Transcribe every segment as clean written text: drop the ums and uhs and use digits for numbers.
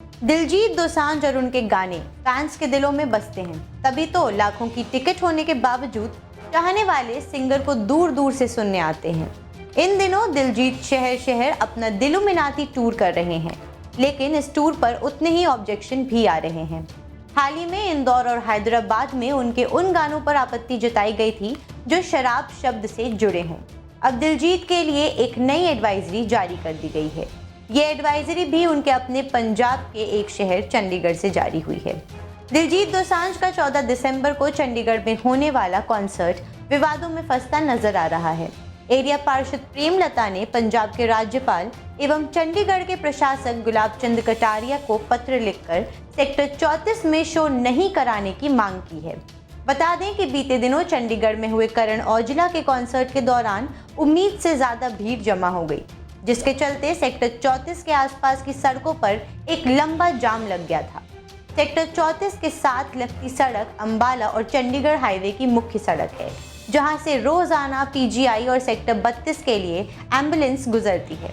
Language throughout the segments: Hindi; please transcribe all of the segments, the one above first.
दिलजीत दोसांझ और उनके गाने फैंस के दिलों में बसते हैं, तभी तो लाखों की टिकट होने के बावजूद चाहने वाले सिंगर को दूर दूर से सुनने आते हैं। इन दिनों दिलजीत शहर शहर अपना दिलुमिनाती टूर कर रहे हैं, लेकिन इस टूर पर उतने ही ऑब्जेक्शन भी आ रहे हैं। हाल ही में इंदौर और हैदराबाद में उनके उन गानों पर आपत्ति जताई गई थी जो शराब शब्द से जुड़े हों। अब दिलजीत के लिए एक नई एडवाइजरी जारी कर दी गई है। ये एडवाइजरी भी उनके अपने पंजाब के एक शहर चंडीगढ़ से जारी हुई है। दिलजीत दोसांझ का 14 दिसंबर को चंडीगढ़ में होने वाला कॉन्सर्ट विवादों में फंसता नजर आ रहा है। एरिया पार्षद प्रेमलता ने पंजाब के राज्यपाल एवं चंडीगढ़ के प्रशासक गुलाब चंद कटारिया को पत्र लिखकर सेक्टर 34 में शो नहीं कराने की मांग की है। बता दें कि बीते दिनों चंडीगढ़ में हुए करण औजला के कॉन्सर्ट के दौरान उम्मीद से ज्यादा भीड़ जमा हो गई, जिसके चलते सेक्टर 34 के आसपास की सड़कों पर एक लंबा जाम लग गया था। सेक्टर 34 के साथ लगती सड़क अंबाला और चंडीगढ़ हाईवे की मुख्य सड़क है, जहां से रोजाना पीजीआई और सेक्टर 32 के लिए एम्बुलेंस गुजरती है।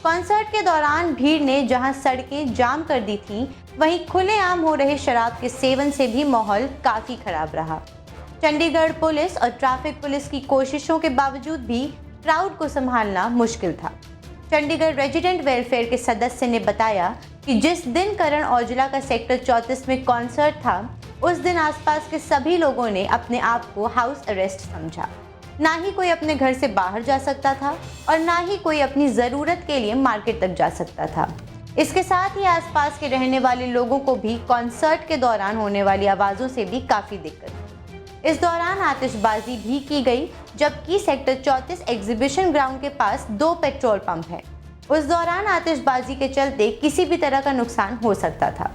कॉन्सर्ट के दौरान भीड़ ने जहां सड़कें जाम कर दी थी, वहीं खुलेआम हो रहे शराब के सेवन से भी माहौल काफी खराब रहा। चंडीगढ़ पुलिस और ट्रैफिक पुलिस की कोशिशों के बावजूद भी क्राउड को संभालना मुश्किल था। चंडीगढ़ रेजिडेंट वेलफेयर के सदस्य ने बताया कि जिस दिन करण औजला का सेक्टर 34 में कॉन्सर्ट था, उस दिन आसपास के सभी लोगों ने अपने आप को हाउस अरेस्ट समझा। ना ही कोई अपने घर से बाहर जा सकता था और ना ही कोई अपनी ज़रूरत के लिए मार्केट तक जा सकता था। इसके साथ ही आसपास के रहने वाले लोगों को भी कॉन्सर्ट के दौरान होने वाली आवाज़ों से भी काफ़ी दिक्कत हुई। इस दौरान आतिशबाजी भी की गई, जबकि सेक्टर 34 एग्जीबिशन ग्राउंड के पास 2 पेट्रोल पंप हैं। उस दौरान आतिशबाजी के चलते किसी भी तरह का नुकसान हो सकता था।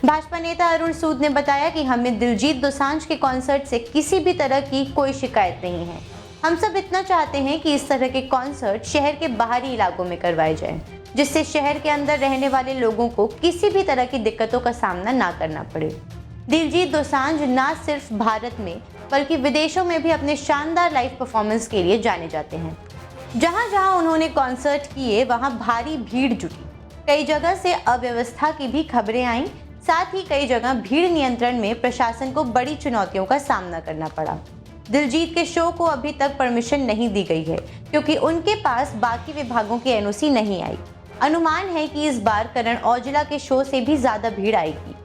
भाजपा नेता अरुण सूद ने बताया कि हमें दिलजीत दोसांझ के कॉन्सर्ट से किसी भी तरह की कोई शिकायत नहीं है। हम सब इतना चाहते हैं कि इस तरह के कॉन्सर्ट शहर के बाहरी इलाकों में करवाए जाएं, जिससे शहर के अंदर रहने वाले लोगों को किसी भी तरह की दिक्कतों का सामना ना करना पड़े। दिलजीत दोसांझ न सिर्फ भारत में बल्कि विदेशों में भी अपने शानदार लाइव परफॉर्मेंस के लिए जाने जाते हैं। जहां जहां उन्होंने कॉन्सर्ट किए, वहां भारी भीड़ जुटी। कई जगह से अव्यवस्था की भी खबरें आईं। साथ ही कई जगह भीड़ नियंत्रण में प्रशासन को बड़ी चुनौतियों का सामना करना पड़ा। दिलजीत के शो को अभी तक परमिशन नहीं दी गई है, क्योंकि उनके पास बाकी विभागों की एनओसी नहीं आई। अनुमान है कि इस बार करण औजला के शो से भी ज्यादा भीड़ आएगी।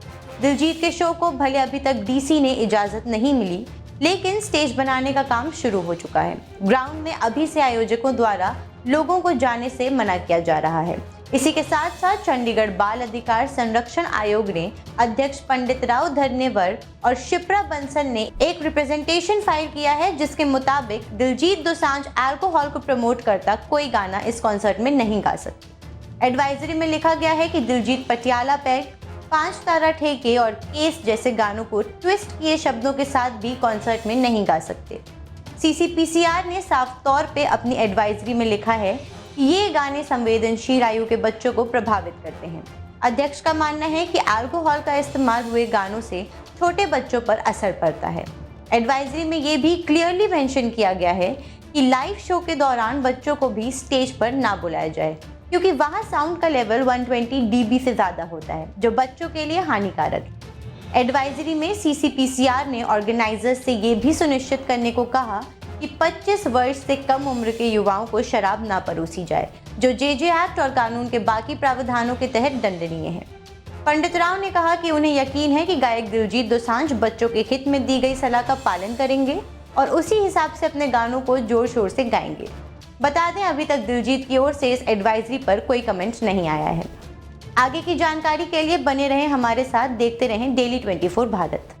दिलजीत के शो को भले अभी तक डीसी ने इजाजत नहीं मिली, लेकिन स्टेज बनाने का काम शुरू हो चुका है। ग्राउंड में अभी से आयोजकों द्वारा लोगों को जाने से मना किया जा रहा है। इसी के साथ साथ चंडीगढ़ बाल अधिकार संरक्षण आयोग ने अध्यक्ष पंडित राव धरनेवर और शिप्रा बंसल ने एक रिप्रेजेंटेशन फाइल किया है, जिसके मुताबिक दिलजीत दोसांझ अल्कोहल को प्रमोट करता कोई गाना इस कॉन्सर्ट में नहीं गा सकते। एडवाइजरी में लिखा गया है कि दिलजीत पटियाला पैग, 5 तारा ठेके और केस जैसे गानों को ट्विस्ट किए शब्दों के साथ भी कॉन्सर्ट में नहीं गा सकते। सीसीपीसीआर ने साफ तौर पे अपनी एडवाइजरी में लिखा है कि ये गाने संवेदनशील आयु के बच्चों को प्रभावित करते हैं। अध्यक्ष का मानना है कि अल्कोहल का इस्तेमाल हुए गानों से छोटे बच्चों पर असर पड़ता है। एडवाइजरी में ये भी क्लियरली मेंशन किया गया है कि लाइव शो के दौरान बच्चों को भी स्टेज पर ना बुलाया जाए, क्योंकि वहाँ साउंड का लेवल 120 dB से ज़्यादा होता है, जो बच्चों के लिए हानिकारक है। एडवाइजरी में सीसीपीसीआर ने ऑर्गेनाइजर्स से ये भी सुनिश्चित करने को कहा कि 25 वर्ष से कम उम्र के युवाओं को शराब ना परोसी जाए, जो जेजे एक्ट और कानून के बाकी प्रावधानों के तहत दंडनीय है। पंडित राव ने कहा कि उन्हें यकीन है कि गायक दिलजीत दोसांझ बच्चों के हित में दी गई सलाह का पालन करेंगे और उसी हिसाब से अपने गानों को जोर शोर से गाएंगे। बता दें, अभी तक दिलजीत की ओर से इस एडवाइजरी पर कोई कमेंट नहीं आया है। आगे की जानकारी के लिए बने रहें हमारे साथ, देखते रहें डेली 24 भारत।